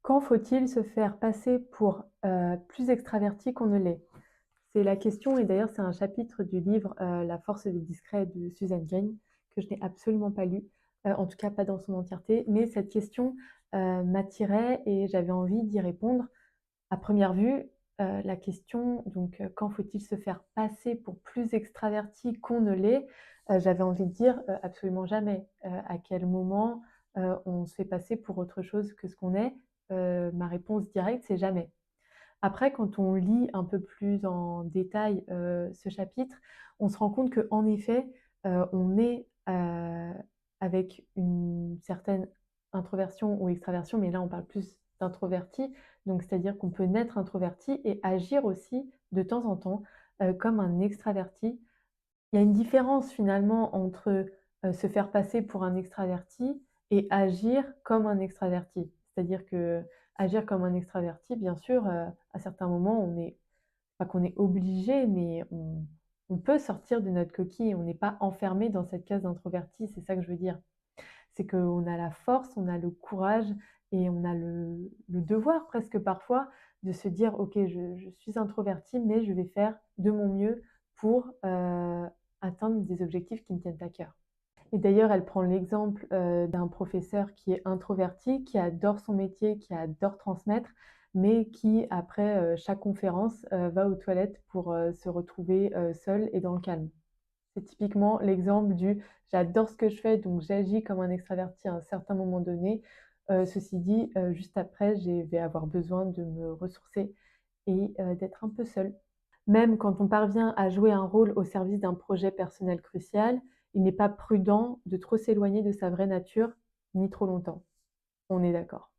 Quand faut-il se faire passer pour, plus extraverti qu'on ne l'est? C'est la question et d'ailleurs c'est un chapitre du livre, La force des discrets de Suzanne Green que je n'ai absolument pas lu, en tout cas pas dans son entièreté. Mais cette question, m'attirait et j'avais envie d'y répondre. À première vue, la question donc, quand faut-il se faire passer pour plus extraverti qu'on ne l'est? J'avais envie de dire, absolument jamais. À quel moment, on se fait passer pour autre chose que ce qu'on est? Ma réponse directe, c'est jamais. Après, quand on lit un peu plus en détail, ce chapitre, on se rend compte qu'en effet, on est, avec une certaine introversion ou extraversion, mais là, on parle plus d'introverti. Donc c'est-à-dire qu'on peut naître introverti et agir aussi de temps en temps, comme un extraverti. Il y a une différence finalement entre, se faire passer pour un extraverti et agir comme un extraverti. C'est-à-dire qu'agir comme un extraverti, bien sûr, à certains moments, on est pas qu'on est obligé, mais on peut sortir de notre coquille. On n'est pas enfermé dans cette case d'introverti, c'est ça que je veux dire. C'est qu'on a la force, on a le courage et on a le devoir presque parfois de se dire: «OK, je suis introverti, mais je vais faire de mon mieux pour, atteindre des objectifs qui me tiennent à cœur». Et d'ailleurs, elle prend l'exemple, d'un professeur qui est introverti, qui adore son métier, qui adore transmettre, mais qui après, chaque conférence, va aux toilettes pour, se retrouver, seul et dans le calme. C'est typiquement l'exemple du: «J'adore ce que je fais, donc j'agis comme un extraverti à un certain moment donné». Ceci dit, juste après, je vais avoir besoin de me ressourcer et d'être un peu seule. Même quand on parvient à jouer un rôle au service d'un projet personnel crucial, il n'est pas prudent de trop s'éloigner de sa vraie nature, ni trop longtemps. On est d'accord.